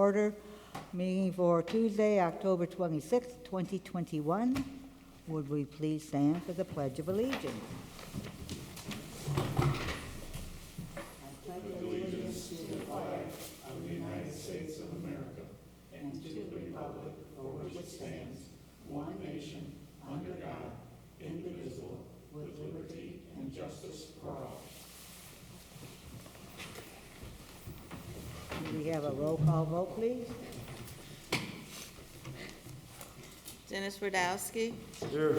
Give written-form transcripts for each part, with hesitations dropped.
order. Meeting for Tuesday, October 26, 2021. Would we please stand for the Pledge of Allegiance? Do we have a roll call vote, please? Dennis Radowski. Here.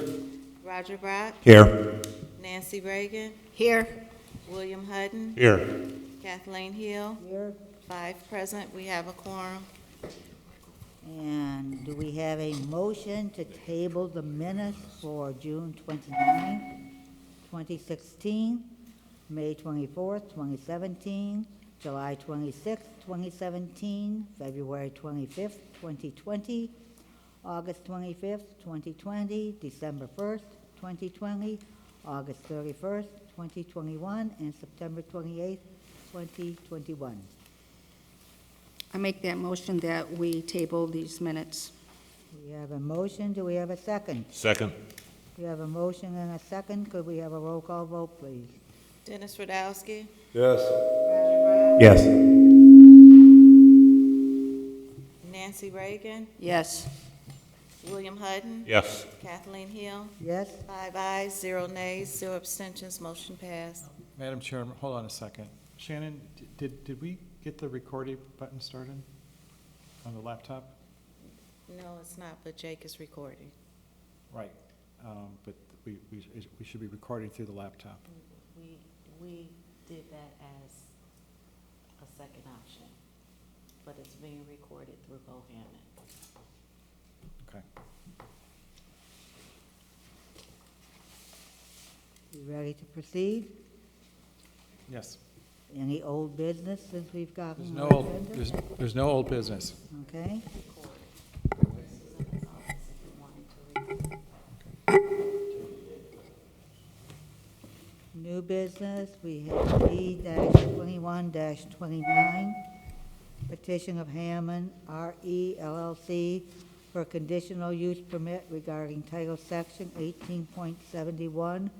Roger Brock. Here. Nancy Reagan. Here. William Hutton. Here. Kathleen Hill. Here. 5 present. We have a quorum. And do we have a motion to table the minutes for June 29, 2016, May 24th, 2017, July 26th, 2017, February 25th, 2020, August 25th, 2020, December 1st, 2020, August 31st, 2021, and September 28th, 2021. I make that motion that we table these minutes. We have a motion. Do we have a second? Second. We have a motion and a second. Could we have a roll call vote, please? Dennis Radowski. Yes. Yes. Nancy Reagan. Yes. William Hutton. Yes. Kathleen Hill. Yes? 5 ayes, 0 nays, 0 abstentions. Motion passed. Madam Chair, hold on a second. Shannon, did we get the recording button started on the laptop? No, it's not, but Jake is recording. Right, but we should be recording through the laptop. We did that as a second option, but it's being recorded through Hammond. Okay. You ready to proceed? Yes. Any old business since we've gotten There's our no old, agenda? there's no old business. Okay. New business, we have D-21-29, petition of Hammond, R.E. LLC, for a conditional use permit regarding Title Section 18.71,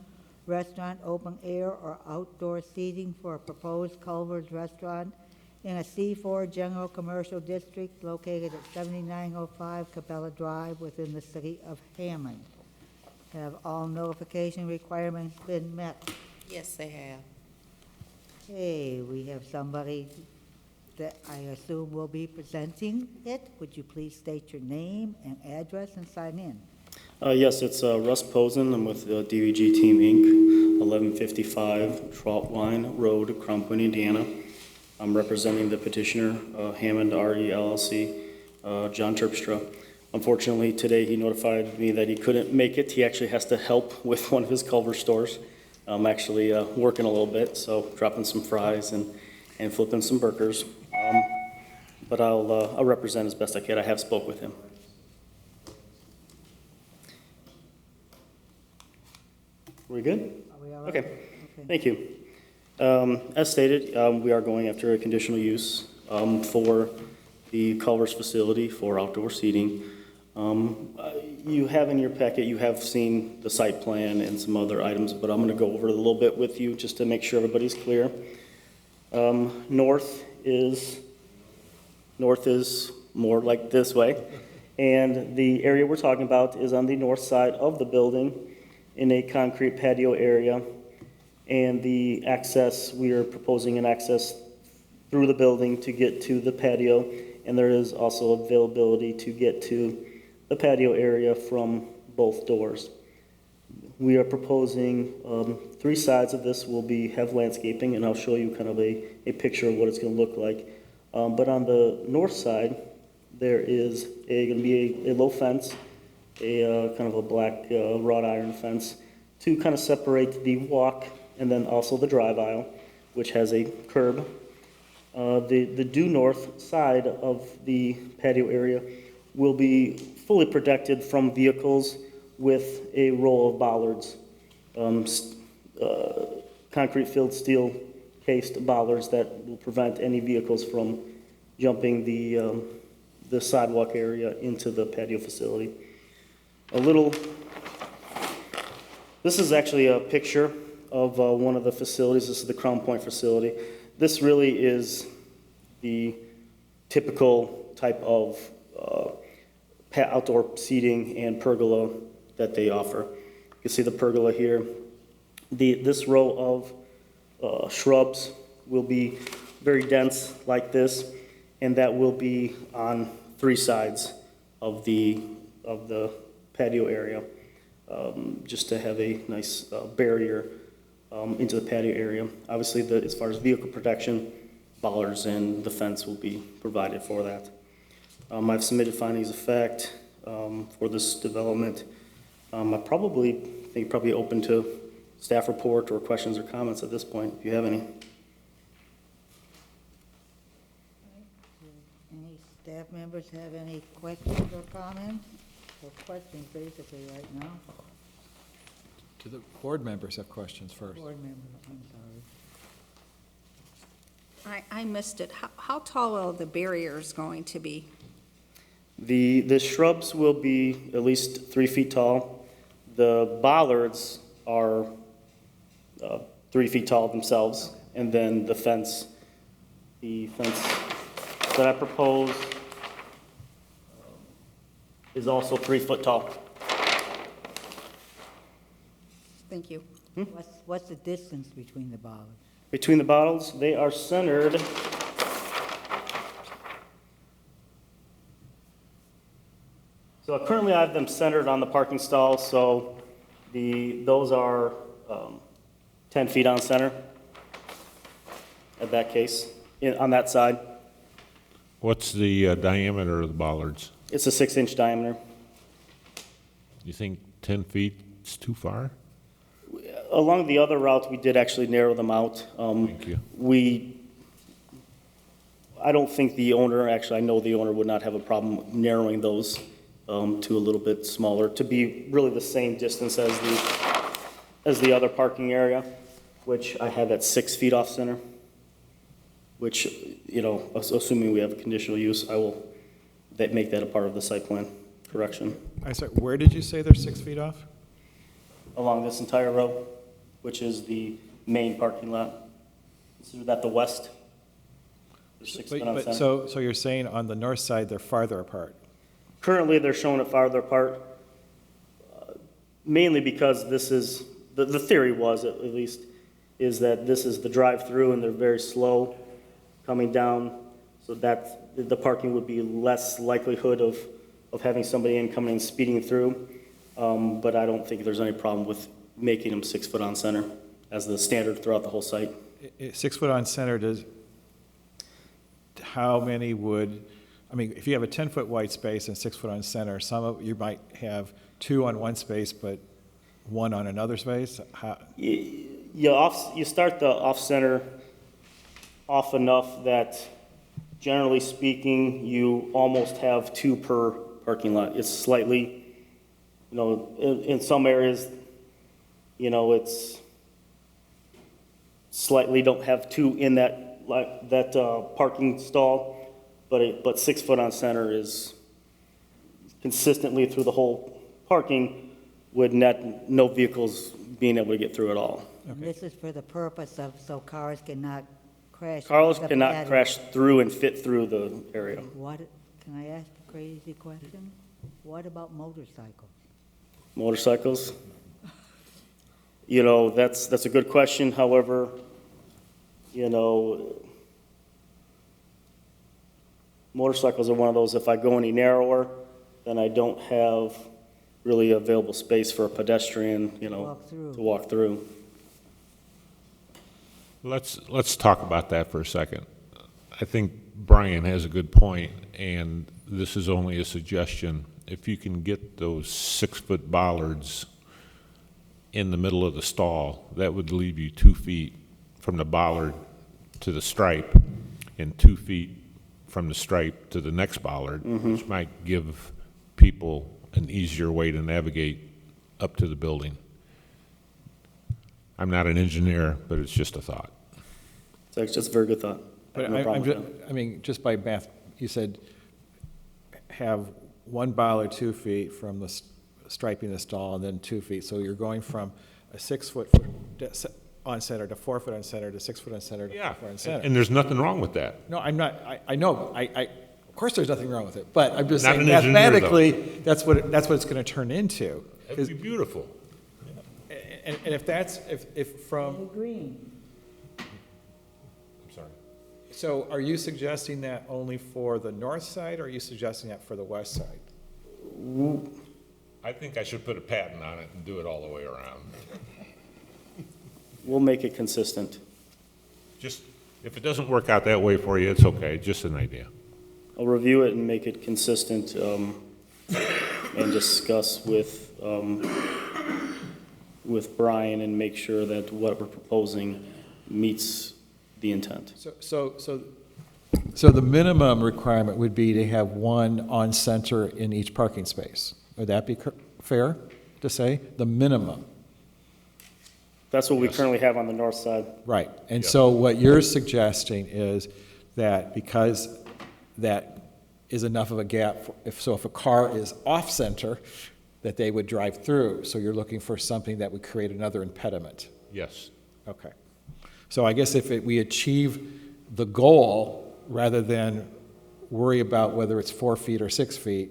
restaurant open air or outdoor seating for a proposed Culver's Restaurant in a C4 General Commercial District located at 7905 Cabela Drive within the city of Hammond. Have all notification requirements been met? Yes, they have. Okay, we have somebody that I assume will be presenting it. Would you please state your name and address and sign in? Yes, it's Russ Posen. I'm with DVG Team Inc., 1155 Troutwine Road, Crumpton, Indiana. I'm representing the petitioner, Hammond R.E. LLC, John Terpstra. Unfortunately, today he notified me that he couldn't make it. He actually has to help with one of his Culver stores. I'm actually working a little bit, so dropping some fries and flipping some burgers. But I'll represent as best I can. I have spoke with him. We good? Are we all right? Okay, thank you. As stated, we are going after a conditional use for the Culver's facility for outdoor seating. You have in your packet, you have seen the site plan and some other items, but I'm going to go over it a little bit with you just to make sure everybody's clear. North is more like this way, and the area we're talking about is on the north side of the building in a concrete patio area, and the access, we are proposing an access through the building to get to the patio, and there is also availability to get to the patio area from both doors. We are proposing 3 sides of this will have landscaping, and I'll show you kind of a picture of what it's going to look like. But on the north side, there is going to be a low fence, kind of a black wrought iron fence, to kind of separate the walk and then also the drive aisle, which has a curb. The due north side of the patio area will be fully protected from vehicles with a row of bollards, concrete-filled steel cased bollards that will prevent any vehicles from jumping the the sidewalk area into the patio facility. This is actually a picture of one of the facilities. This is the Crown Point facility. This really is the typical type of outdoor seating and pergola that they offer. You can see the pergola here. This row of shrubs will be very dense like this, and that will be on 3 sides of the patio area, just to have a nice barrier into the patio area. Obviously, as far as vehicle protection, bollards and the fence will be provided for that. I've submitted findings of fact for this development. I think probably open to staff report or questions or comments at this point, if you have any. Any staff members have any questions or comments? Or questions basically right now? Do the board members have questions first? Board members, I'm sorry. I missed it. How tall are the barriers going to be? The shrubs will be at least 3 feet tall. The bollards are 3 feet tall themselves, and then the fence that I propose is also 3 foot tall. Thank you. What's the distance between the bollards? Between the bottles, they are centered. So currently I have them centered on the parking stall, so those are 10 feet on center at that case, on that side. What's the diameter of the bollards? It's a 6-inch diameter. You think 10 feet is too far? Along the other routes, we did actually narrow them out. Thank you. I don't think the owner, actually, I know the owner would not have a problem narrowing those to a little bit smaller, to be really the same distance as the other parking area, which I have at 6 feet off center, which, assuming we have a conditional use, I will make that a part of the site plan correction. I said, where did you say they're 6 feet off? Along this entire row, which is the main parking lot. Consider that the west. They're 6 feet on But center. so you're saying on the north side, they're farther apart? Currently, they're showing it farther apart, mainly because this is, the theory was, at least, is that this is the drive-through and they're very slow coming down, so that the parking would be less likelihood of having somebody coming and speeding through. But I don't think there's any problem with making them 6 foot on center as the standard throughout the whole site. 6 foot on center, how many would, if you have a 10-foot white space and 6 foot on center, you might have 2 on one space, but 1 on another space? You start the off-center off enough that, generally speaking, you almost have 2 per parking lot. It's slightly, in some areas, it's slightly don't have 2 in that parking stall, but 6 foot on center is consistently through the whole parking with no vehicles being able to get through at all. And this is for the purpose of, so cars cannot crash. Cars into the cannot patio. crash through and fit through the area. Can I ask a crazy question? What about motorcycles? Motorcycles? That's a good question. However, motorcycles are one of those, if I go any narrower, then I don't have really available space for a pedestrian, Walk through. to walk through. Let's talk about that for a second. I think Brian has a good point, and this is only a suggestion. If you can get those 6-foot bollards in the middle of the stall, that would leave you 2 feet from the bollard to the stripe and 2 feet from the stripe to the next bollard, which might give people an easier way to navigate up to the building. I'm not an engineer, but it's just a thought. So it's just a very good thought. I But have no problem with that. just by math, you said have 1 bollard 2 feet from the striping the stall and then 2 feet. So you're going from a 6 foot on center to 4 foot on center to 6 foot on center to 4 Yeah, foot on center. and there's nothing wrong with that. No, I'm not, I know, of course there's nothing wrong with it, but I'm just Not saying an engineer, though. mathematically, that's what it's gonna turn into. That'd be beautiful. And if that's, if from, Green. I'm sorry. so are you suggesting that only for the north side, or are you suggesting that for the west side? I think I should put a patent on it and do it all the way around. We'll make it consistent. Just, if it doesn't work out that way for you, it's okay, just an idea. I'll review it and make it consistent, and discuss with Brian and make sure that what we're proposing meets the intent. So the minimum requirement would be to have 1 on center in each parking space. Would that be fair to say? The minimum, That's what we Yes. currently have on the north side. right. And Yeah. so what you're suggesting is that because that is enough of a gap, if a car is off center, that they would drive through. So you're looking for something that would create another impediment. Yes. Okay. So I guess if we achieve the goal, rather than worry about whether it's 4 feet or 6 feet,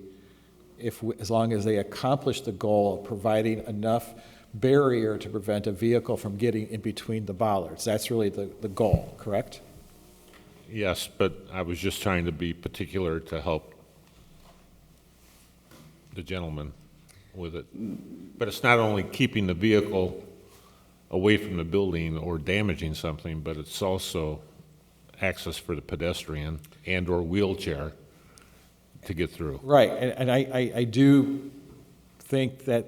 as long as they accomplish the goal of providing enough barrier to prevent a vehicle from getting in between the bollards, that's really the goal, correct? Yes, but I was just trying to be particular to help the gentleman with it. But it's not only keeping the vehicle away from the building or damaging something, but it's also access for the pedestrian and/or wheelchair to get through. Right, and I do think that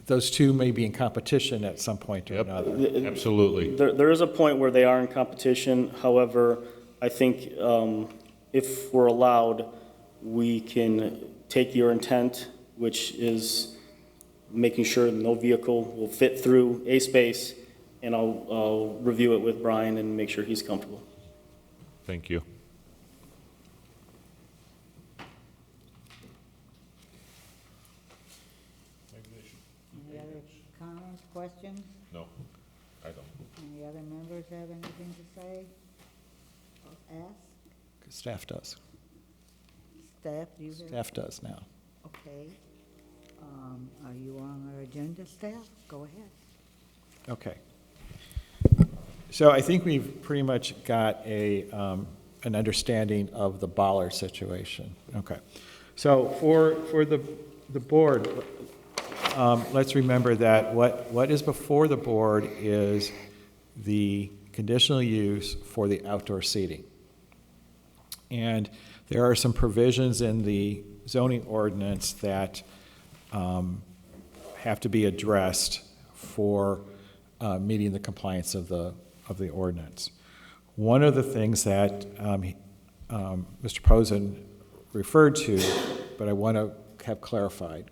those two may be in competition at some point or Yep. another. Absolutely. There is a point where they are in competition. However, I think if we're allowed, we can take your intent, which is making sure no vehicle will fit through a space, and I'll review it with Brian and make sure he's comfortable. Thank you. Any other comments, questions? No, I don't. Any other members have anything to say or ask? Staff does. Staff, do you have? Staff does now. Okay. Are you on our agenda, staff? Go ahead. Okay. So I think we've pretty much got an understanding of the bollard situation. Okay. So for the board, let's remember that what is before the board is the conditional use for the outdoor seating. And there are some provisions in the zoning ordinance that have to be addressed for meeting the compliance of the ordinance. One of the things that Mr. Posen referred to, but I want to have clarified,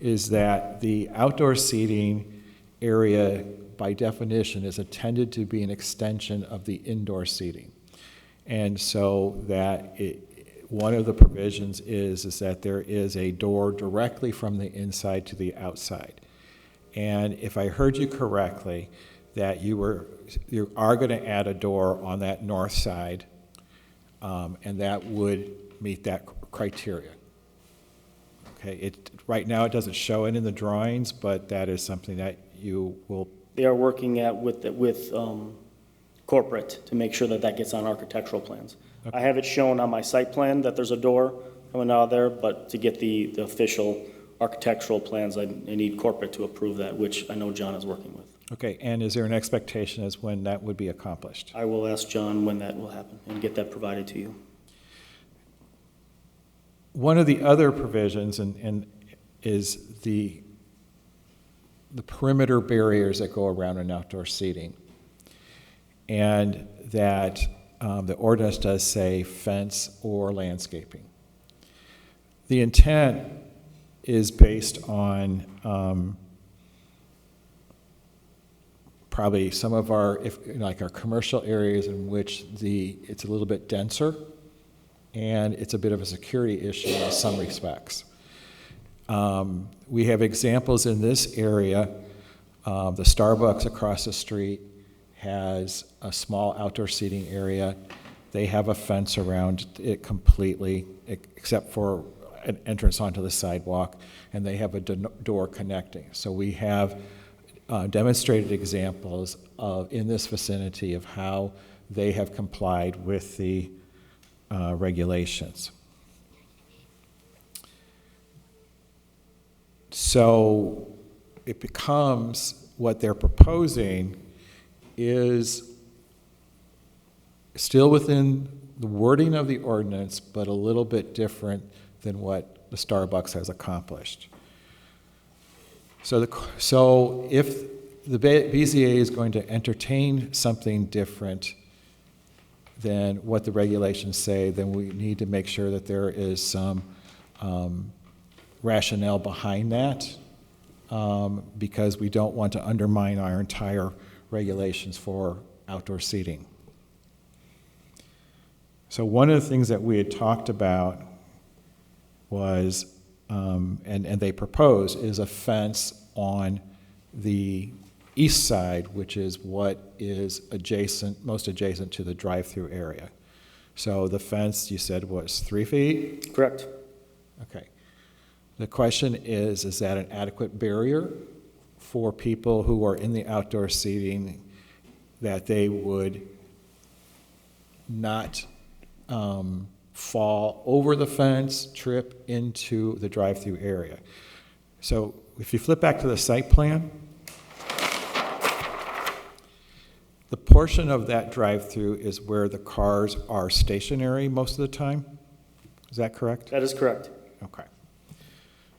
is that the outdoor seating area, by definition, is intended to be an extension of the indoor seating. And so that one of the provisions is that there is a door directly from the inside to the outside. And if I heard you correctly, that you are going to add a door on that north side, and that would meet that criteria. Okay, right now it doesn't show it in the drawings, but that is something that you will. They are working with corporate to make sure that that gets on architectural plans. Okay. I have it shown on my site plan that there's a door coming out of there, but to get the official architectural plans, I need corporate to approve that, which I know John is working with. Okay, and is there an expectation as when that would be accomplished? I will ask John when that will happen and get that provided to you. One of the other provisions is the perimeter barriers that go around an outdoor seating. And that the ordinance does say fence or landscaping. The intent is based on probably some of our, like our commercial areas in which it's a little bit denser, and it's a bit of a security issue in some respects. We have examples in this area. The Starbucks across the street has a small outdoor seating area. They have a fence around it completely, except for an entrance onto the sidewalk, and they have a door connecting. So we have demonstrated examples in this vicinity of how they have complied with the regulations. So it becomes, what they're proposing is still within the wording of the ordinance, but a little bit different than what the Starbucks has accomplished. So if the BZA is going to entertain something different than what the regulations say, then we need to make sure that there is some rationale behind that, because we don't want to undermine our entire regulations for outdoor seating. So one of the things that we had talked about was, and they propose, is a fence on the east side, which is what is most adjacent to the drive-through area. So the fence, you said, was 3 feet? Correct. Okay. The question is that an adequate barrier for people who are in the outdoor seating, that they would not fall over the fence, trip into the drive-through area? So if you flip back to the site plan, the portion of that drive-through is where the cars are stationary most of the time. Is that correct? That is correct. Okay.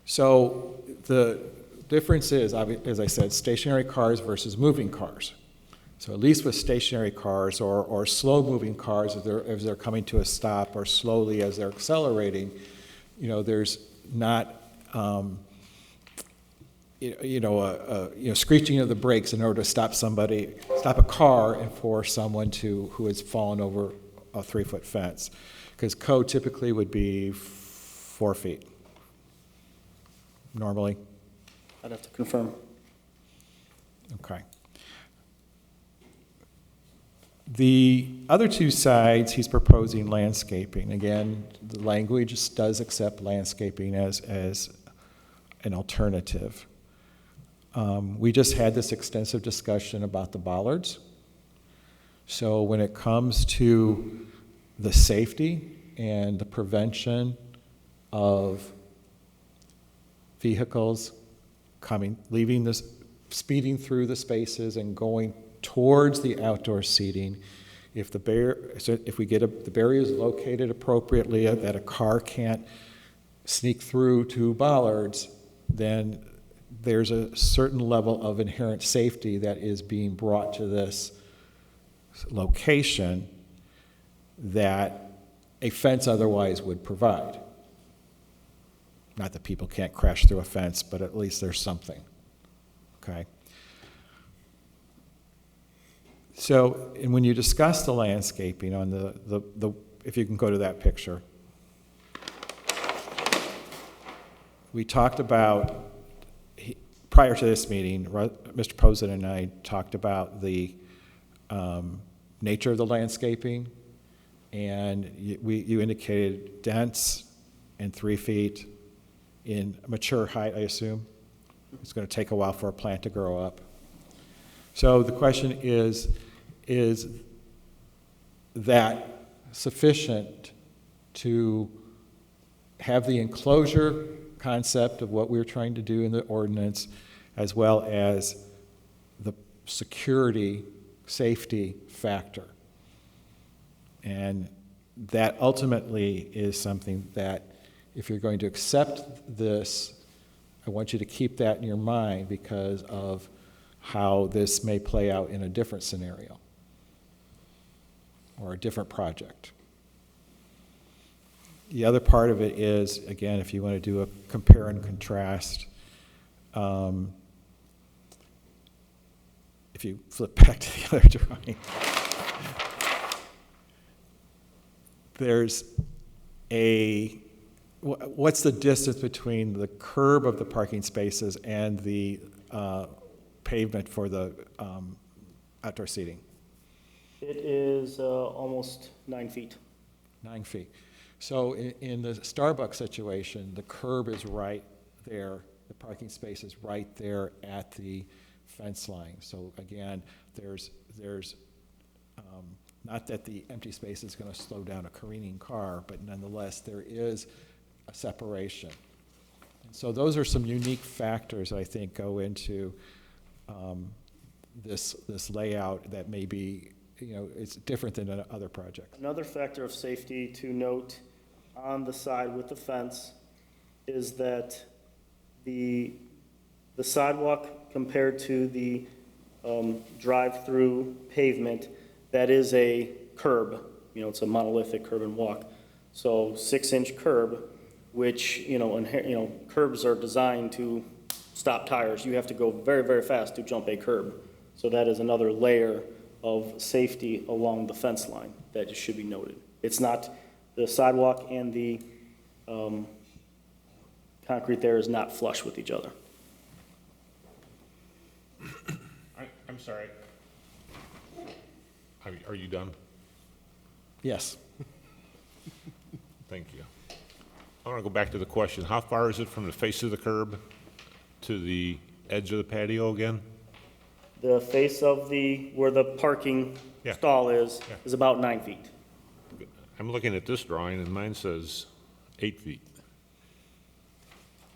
So the difference is, as I said, stationary cars versus moving cars. So at least with stationary cars or slow-moving cars, if they're coming to a stop, or slowly as they're accelerating, there's not screeching of the brakes in order to stop a car, and for someone who has fallen over a 3-foot fence, because code typically would be 4 feet. Normally? I'd have to confirm. Okay. The other two sides, he's proposing landscaping. Again, the language does accept landscaping as an alternative. We just had this extensive discussion about the bollards. So when it comes to the safety and the prevention of vehicles speeding through the spaces and going towards the outdoor seating, if the barrier is located appropriately, that a car can't sneak through to bollards, then there's a certain level of inherent safety that is being brought to this location that a fence otherwise would provide. Not that people can't crash through a fence, but at least there's something, okay? So, and when you discuss the landscaping on the if you can go to that picture, we talked about, prior to this meeting, Mr. Posen and I talked about the nature of the landscaping, and you indicated dense and 3 feet in mature height, I assume. It's going to take a while for a plant to grow up. So the question is that sufficient to have the enclosure concept of what we're trying to do in the ordinance, as well as the security, safety factor? And that ultimately is something that, if you're going to accept this, I want you to keep that in your mind, because of how this may play out in a different scenario or a different project. The other part of it is, again, if you want to do a compare and contrast, if you flip back to the other drawing, there's what's the distance between the curb of the parking spaces and the pavement for the outdoor seating? It is almost 9 feet. 9 feet. So in the Starbucks situation, the curb is right there, the parking space is right there at the fence line. So again, there's not that the empty space is going to slow down a careening car, but nonetheless, there is a separation. And so those are some unique factors I think go into this layout that may be, it's different than other projects. Another factor of safety to note on the side with the fence is that the sidewalk compared to the drive-through pavement, that is a curb, it's a monolithic curb and walk. So 6-inch curb, which, curbs are designed to stop tires. You have to go very, very fast to jump a curb. So that is another layer of safety along the fence line that just should be noted. It's not, the sidewalk and the concrete there is not flush with each other. I'm sorry. Are you done? Yes. Thank you. I want to go back to the question. How far is it from the face of the curb to the edge of the patio again? The face of where the parking Yeah. stall is Yeah. about 9 feet. I'm looking at this drawing, and mine says 8 feet.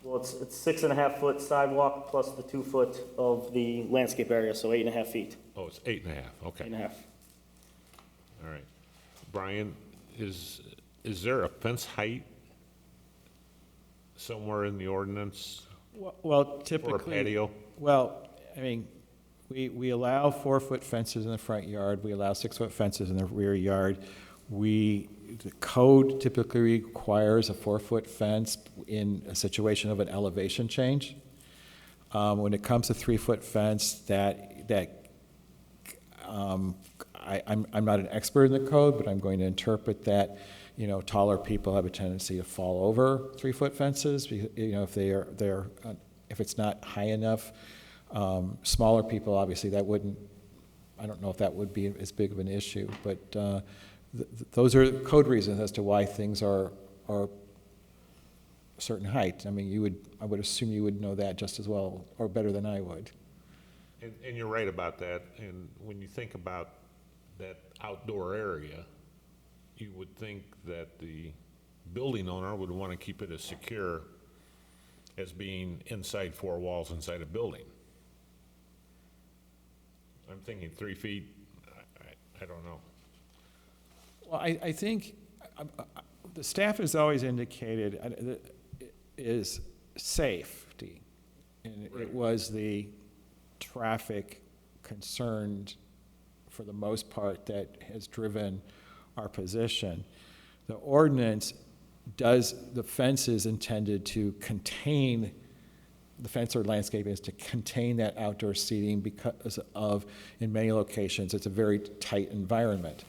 Well, it's 6.5-foot sidewalk plus the 2 foot of the landscape area, so 8.5 feet, Oh, it's 8.5, okay. 8.5. All right. Brian, is there a fence height somewhere in the ordinance Well, for a typically. patio? Well, I mean, we allow 4-foot fences in the front yard, we allow 6-foot fences in the rear yard. The code typically requires a 4-foot fence in a situation of an elevation change. When it comes to 3-foot fence, I'm not an expert in the code, but I'm going to interpret that, taller people have a tendency to fall over 3-foot fences, if it's not high enough. Smaller people, obviously, I don't know if that would be as big of an issue, but those are code reasons as to why things are a certain height. I mean, I would assume you would know that just as well or better than I would. And you're right about that. And when you think about that outdoor area, you would think that the building owner would want to keep it as secure as being inside 4 walls inside a building. I'm thinking 3 feet, I don't know. Well, I think the staff has always indicated is safety. And it was the traffic concern, for the most part, that has driven our position. The ordinance the fence is intended to contain, the fence or landscape is to contain that outdoor seating because in many locations, it's a very tight environment.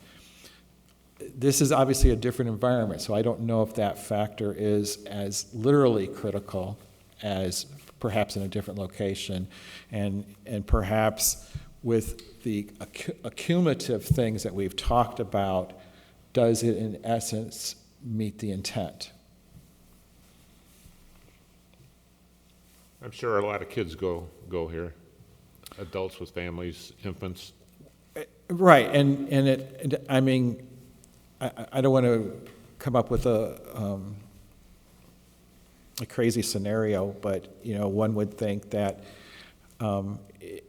This is obviously a different environment, so I don't know if that factor is as literally critical as perhaps in a different location, and perhaps with the accumulative things that we've talked about, does it in essence meet the intent? I'm sure a lot of kids go here, adults with families, infants. Right, and I mean, I don't want to come up with a crazy scenario, but one would think that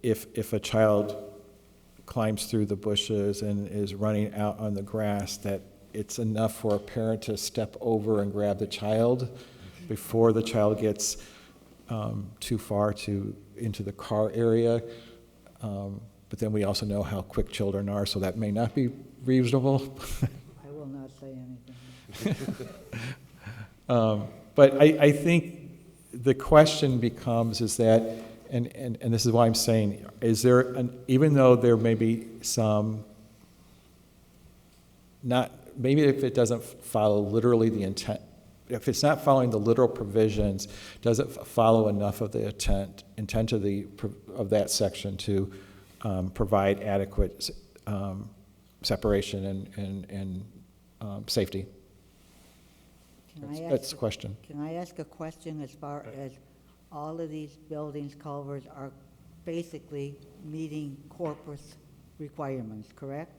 if a child climbs through the bushes and is running out on the grass, that it's enough for a parent to step over and grab the child before the child gets too far into the car area. But then we also know how quick children are, so that may not be reasonable. I will not say anything. But I think the question becomes is that, and this is why I'm saying, is there even though there may be some not maybe if it doesn't follow literally the intent, if it's not following the literal provisions, does it follow enough of the intent of that section to provide adequate separation and safety? That's the question. Can I ask a question as far as all of these buildings, culverts are basically meeting corpus requirements, correct?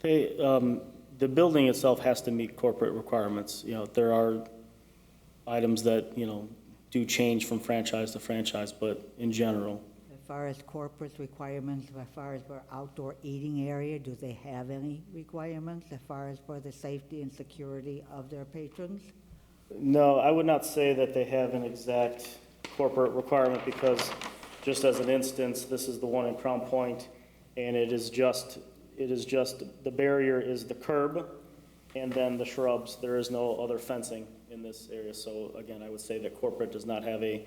The building itself has to meet corporate requirements. You know, there are items that, you know, do change from franchise to franchise, but in general. As far as corporate requirements, as far as for outdoor eating area, do they have any requirements as far as for the safety and security of their patrons? No, I would not say that they have an exact corporate requirement because, just as an instance, this is the one in Crown Point, and it is just, the barrier is the curb and then the shrubs. There is no other fencing in this area. So again, I would say that corporate does not have a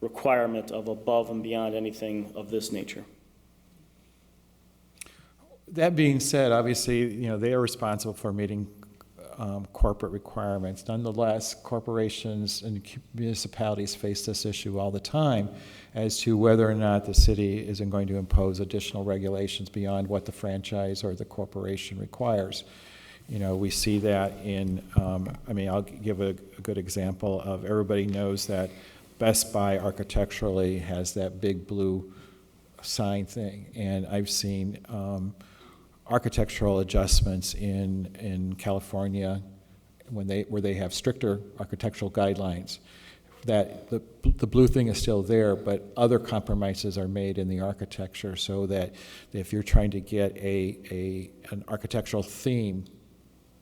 requirement of above and beyond anything of this nature. That being said, obviously, you know, they are responsible for meeting corporate requirements. Nonetheless, corporations and municipalities face this issue all the time as to whether or not the city isn't going to impose additional regulations beyond what the franchise or the corporation requires. You know, we see that in, I mean, I'll give a good example of, everybody knows that Best Buy architecturally has that big blue sign thing, and I've seen architectural adjustments in California where they have stricter architectural guidelines, that the blue thing is still there, but other compromises are made in the architecture so that if you're trying to get an architectural theme,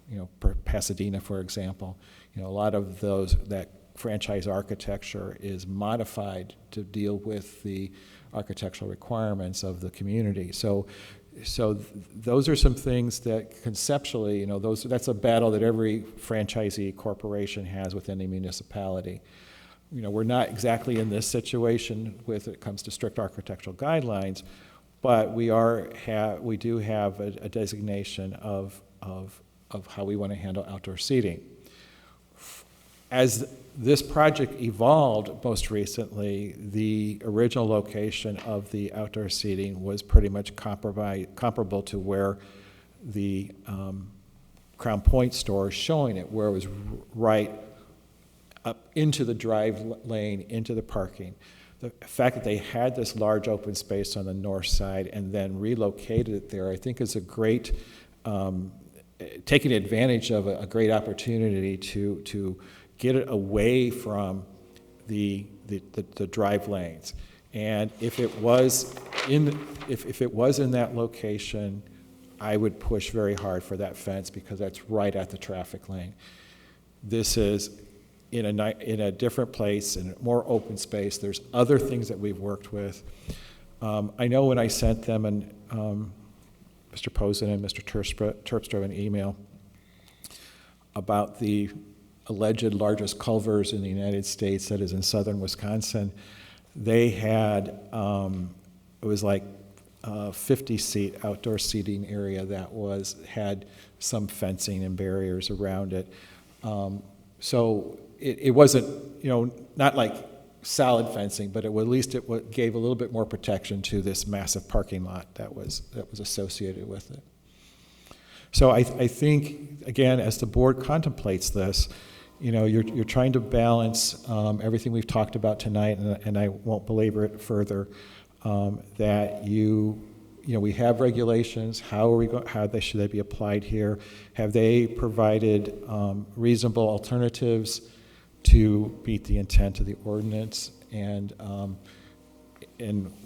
you know, Pasadena, for example, you know, a lot of that franchise architecture is modified to deal with the architectural requirements of the community. So those are some things that conceptually, you know, that's a battle that every franchisee corporation has within a municipality. You know, we're not exactly in this situation when it comes to strict architectural guidelines, but we do have a designation of how we want to handle outdoor seating. As this project evolved most recently, the original location of the outdoor seating was pretty much comparable to where the Crown Point store is showing it, where it was right up into the drive lane, into the parking. The fact that they had this large open space on the north side and then relocated it there, I think is a great, taking advantage of a great opportunity to get it away from the drive lanes. And if it was in that location, I would push very hard for that fence because that's right at the traffic lane. This is in a different place, in a more open space. There's other things that we've worked with. I know when I sent them and Mr. Posen and Mr. Terpstra an email about the alleged largest culvers in the United States, that is in southern Wisconsin, they had, it was like a 50-seat outdoor seating area that had some fencing and barriers around it. So it wasn't, you know, not like solid fencing, but at least it gave a little bit more protection to this massive parking lot that was associated with it. So I think, again, as the board contemplates this, you know, you're trying to balance everything we've talked about tonight, and I won't belabor it further, that you know, we have regulations. How should they be applied here? Have they provided reasonable alternatives to meet the intent of the ordinance? And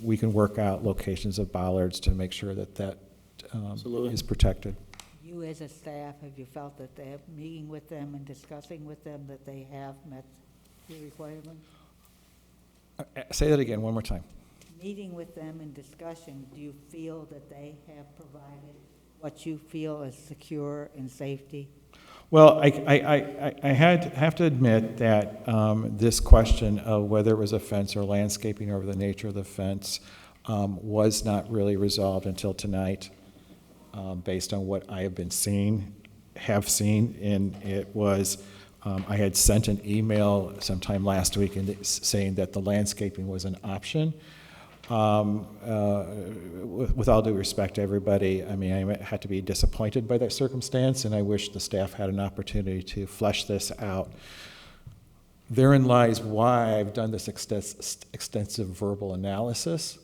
we can work out locations of bollards to make sure that is protected. You as a staff, have you felt that they have meeting with them and discussing with them that they have met the requirements? Say that again, one more time. Meeting with them in discussion, do you feel that they have provided what you feel is secure and safety? Well, I have to admit that this question of whether it was a fence or landscaping over the nature of the fence was not really resolved until tonight, based on what I have been seeing. have seen, and it was, I had sent an email sometime last week saying that the landscaping was an option. With all due respect to everybody, I mean, I had to be disappointed by that circumstance, and I wish the staff had an opportunity to flesh this out. Therein lies why I've done this extensive verbal analysis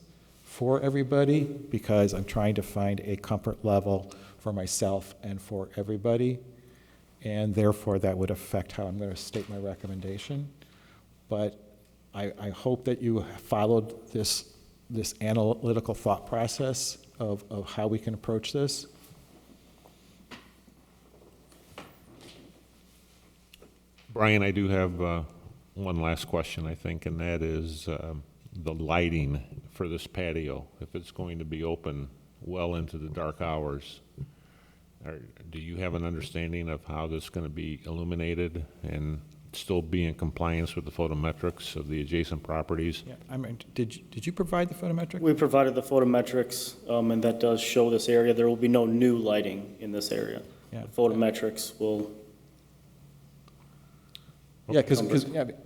for everybody, because I'm trying to find a comfort level for myself and for everybody, and therefore that would affect how I'm going to state my recommendation. But I hope that you followed this analytical thought process of how we can approach this. Brian, I do have one last question, I think, and that is the lighting for this patio. If it's going to be open well into the dark hours, do you have an understanding of how this is going to be illuminated and still be in compliance with the photometrics of the adjacent properties? Yeah, I mean, did you provide the photometric? We provided the photometrics, and that does show this area. There will be no new lighting in this area. Yeah. The photometrics will, Yeah, because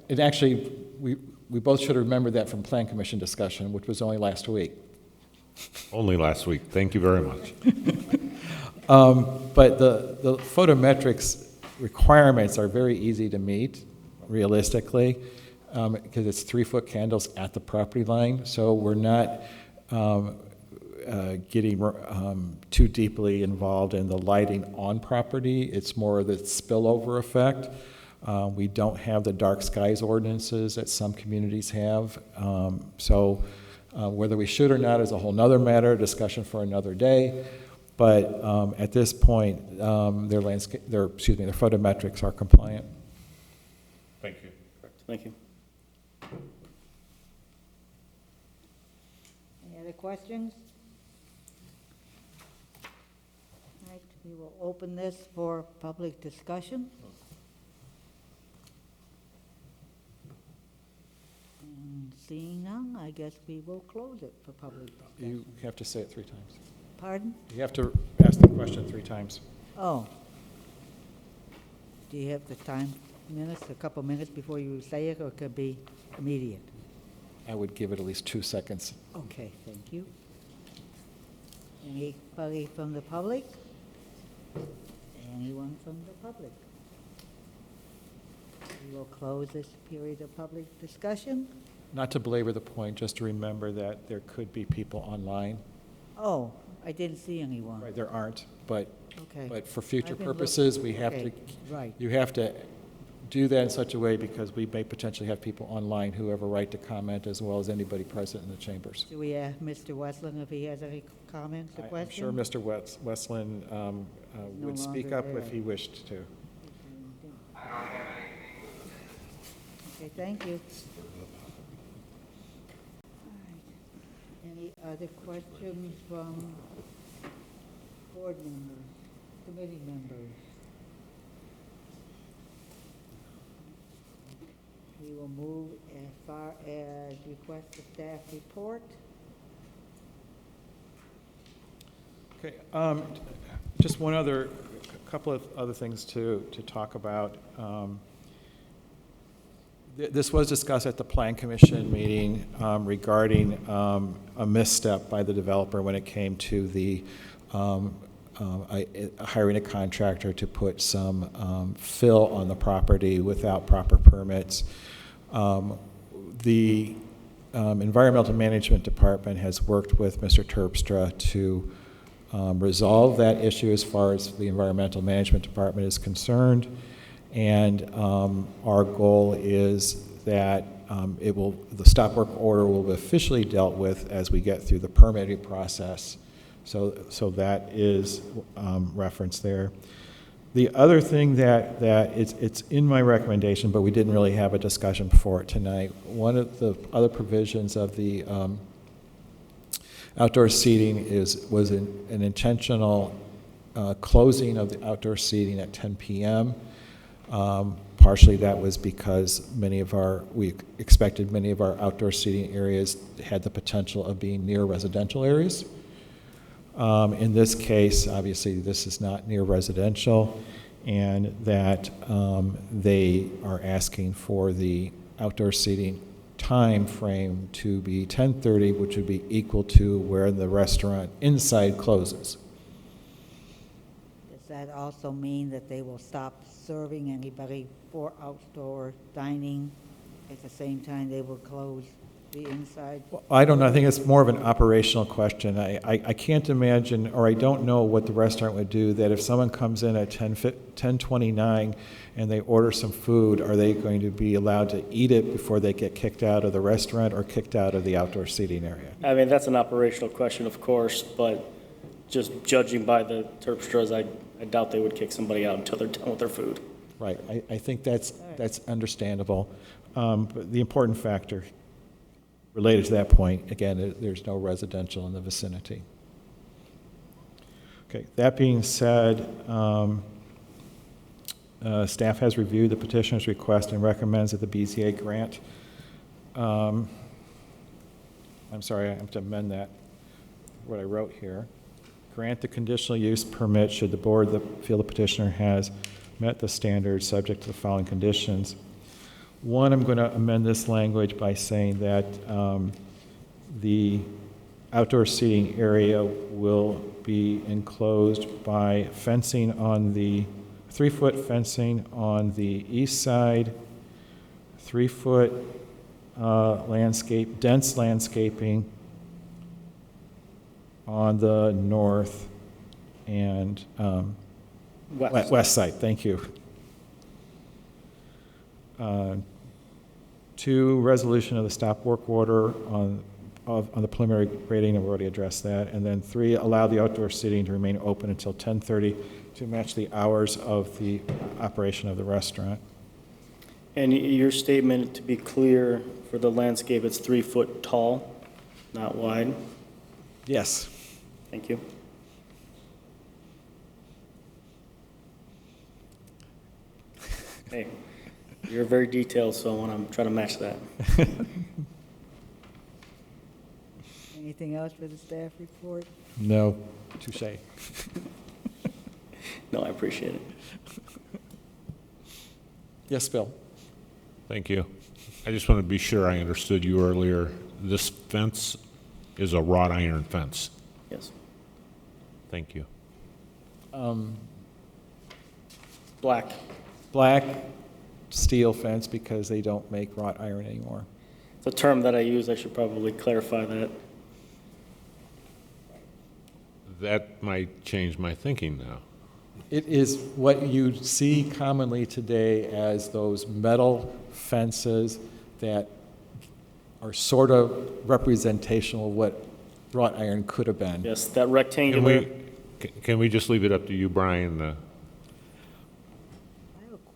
it actually, we both should remember that from Plan Commission discussion, which was only last week. Only last week. Thank you very much. But the photometrics requirements are very easy to meet, realistically, because it's 3-foot candles at the property line. So we're not getting too deeply involved in the lighting on property. It's more of the spillover effect. We don't have the dark skies ordinances that some communities have. So whether we should or not is a whole nother matter, discussion for another day. But at this point, their photometrics are compliant. Thank you. thank you. Any other questions? All right, we will open this for public discussion. And seeing none, I guess we will close it for public discussion. You have to say it 3 times. Pardon? You have to ask the question 3 times. Oh. Do you have the time, a couple minutes before you say it, or it could be immediate? I would give it at least 2 seconds. Okay, thank you. Anybody from the public? Anyone from the public? We will close this period of public discussion. Not to belabor the point, just to remember that there could be people online. Oh, I didn't see anyone. Right, there aren't, but Okay. for future I've been purposes, we have to, okay, right. you have to do that in such a way because we may potentially have people online who have a right to comment as well as anybody present in the chambers. Do we ask Mr. Westland if he has any comments or I'm questions? sure Mr. Westland would speak longer up if there. he wished to. Okay, thank you. All right. Any other questions from board members, committee members? We will move as far as request the staff report. Okay, just couple of other things to talk about. This was discussed at the Plan Commission meeting regarding a misstep by the developer when it came to the hiring a contractor to put some fill on the property without proper permits. The Environmental Management Department has worked with Mr. Terpstra to resolve that issue as far as the Environmental Management Department is concerned. And our goal is that the stop work order will be officially dealt with as we get through the permitting process. So that is referenced there. The other thing that it's in my recommendation, but we didn't really have a discussion for it tonight. One of the other provisions of the outdoor seating was an intentional closing of the outdoor seating at 10 p.m. Partially that was because we expected many of our outdoor seating areas had the potential of being near residential areas. In this case, obviously, this is not near residential, and that they are asking for the outdoor seating time frame to be 10:30, which would be equal to where the restaurant inside closes. Does that also mean that they will stop serving anybody for outdoor dining? At the same time, they will close the inside? Well, I don't know, I think it's more of an operational question. I can't imagine, or I don't know what the restaurant would do, that if someone comes in at 10:29 and they order some food, are they going to be allowed to eat it before they get kicked out of the restaurant or kicked out of the outdoor seating area? I mean, that's an operational question, of course, but just judging by the Terpstras, I doubt they would kick somebody out until they're done with their food. Right, I think that's understandable. But the important factor related to that point, again, there's no residential in the vicinity. Okay, that being said, staff has reviewed the petitioner's request and recommends that the BZA grant, I'm sorry, I have to amend that, what I wrote here. Grant the conditional use permit should the board feel the petitioner has met the standards subject to the following conditions. One, I'm going to amend this language by saying that the outdoor seating area will be enclosed by fencing on the 3-foot fencing on the east side, 3-foot dense landscaping on the north and west side. Thank you. 2, resolution of the stop work order on the preliminary grading, and we already addressed that. And then 3, allow the outdoor seating to remain open until 10:30 to match the hours of the operation of the restaurant. And your statement, to be clear, for the landscape, it's 3 foot tall, not wide? Yes. Thank you. Hey, you're very detailed, so I want to try to match that. Anything else for the staff report? No. Touche. No, I appreciate it. Yes, Bill. Thank you. I just want to be sure I understood you earlier. This fence is a wrought iron fence. Yes. Thank you. Black. Black steel fence because they don't make wrought iron anymore. It's a term that I use. I should probably clarify that. That might change my thinking now. It is what you see commonly today as those metal fences that are sort of representational of what wrought iron could have been. Yes, that rectangular. Can we just leave it up to you, Brian?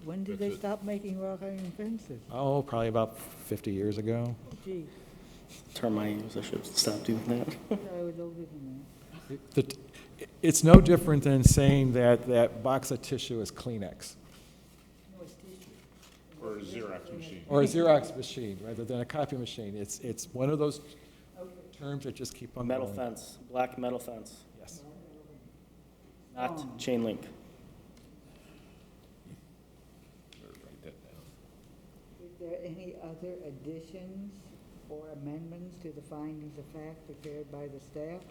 When did they stop making wrought iron fences? Oh, probably about 50 years ago. Gee, Term I use. I should stop doing that. I thought I was older than It's no different than saying that that box of tissue is Kleenex. that. No, it's tissue. Or a Xerox machine. Or a Xerox machine, rather than a copy machine. It's one of those terms that just keep on Metal going. fence, black metal fence, Yes. not chain link. Write that down. Is there any other additions or amendments to the findings of fact prepared by the staff?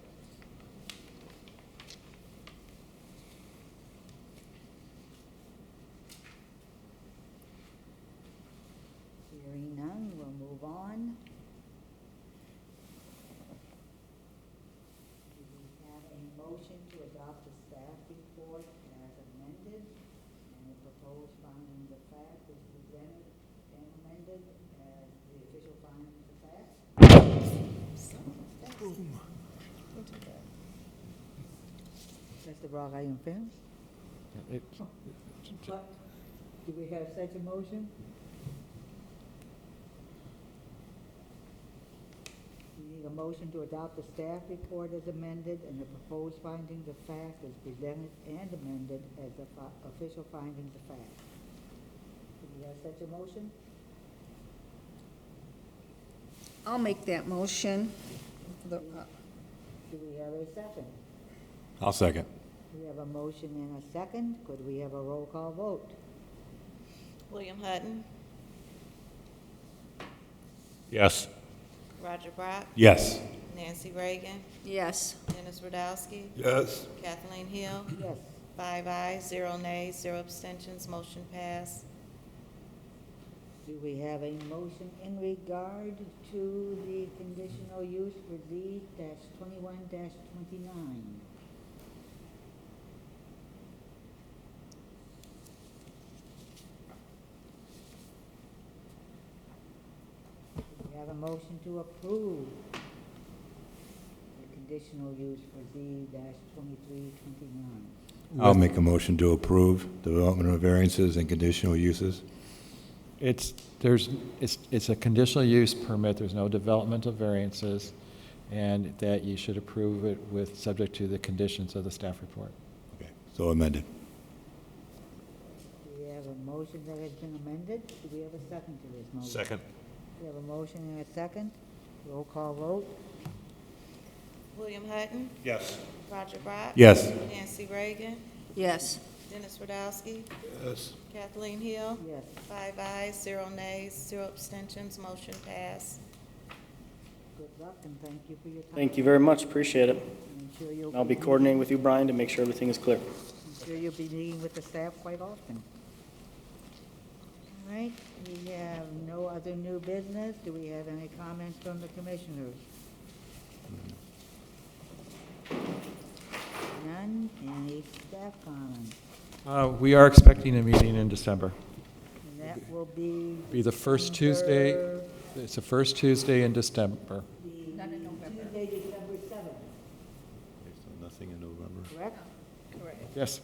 Hearing none, we'll move on. Do we have a motion to adopt the staff report as amended and the proposed findings of fact is presented and amended as the official findings of fact? That's the wrought iron fence? But, do we have such a motion? We need a motion to adopt the staff report as amended and the proposed findings of fact as presented and amended as the official findings of fact. Do we have such a motion? I'll make that motion. Do we have a second? I'll second. We have a motion and a second. Could we have a roll call vote? William Hutton, Yes. Roger Brock, Yes. Nancy Reagan, Yes. Dennis Radowski, Yes. Kathleen Hill, Yes. 5 ayes, 0 nays, 0 abstentions, motion passed. Do we have a motion in regard to the conditional use for Z-21-29? We have a motion to approve the conditional use for Z-2329. I'll make a motion to approve development of variances and conditional uses. It's a conditional use permit, there's no developmental variances, and that you should approve it with, subject to the conditions of the staff report. Okay, so amended. Do we have a motion that has been amended? Do we have a second to this motion? Second. We have a motion and a second. Roll call vote. William Hutton, Yes. Roger Brock. Yes. Nancy Reagan, Yes. Dennis Radowski, Yes. Kathleen Hill, Yes. 5 ayes, 0 nays, 0 abstentions, motion passed. Good luck and thank you for your time. Thank you very much, appreciate it. I'm sure you'll I'll be coordinating with you, Brian, to make sure everything is clear. I'm sure you'll be meeting with the staff quite often. All right, we have no other new business. Do we have any comments from the commissioners? None. Any staff comments? We are expecting a meeting in December. And that will be. Be the first Tuesday, December- it's the first Tuesday in December. Not in November. Tuesday, December 7th, Nothing in November. correct? Correct. Yes.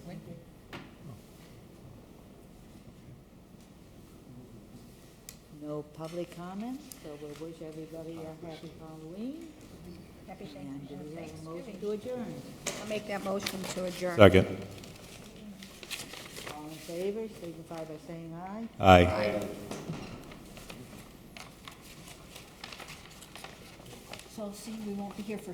No public comments, so we'll wish everybody a happy Halloween. Happy And do we have a Thanksgiving. motion to adjourn? I'll make that motion to adjourn. Second. All in favor, signify by saying aye. Aye. So, see, we won't be here for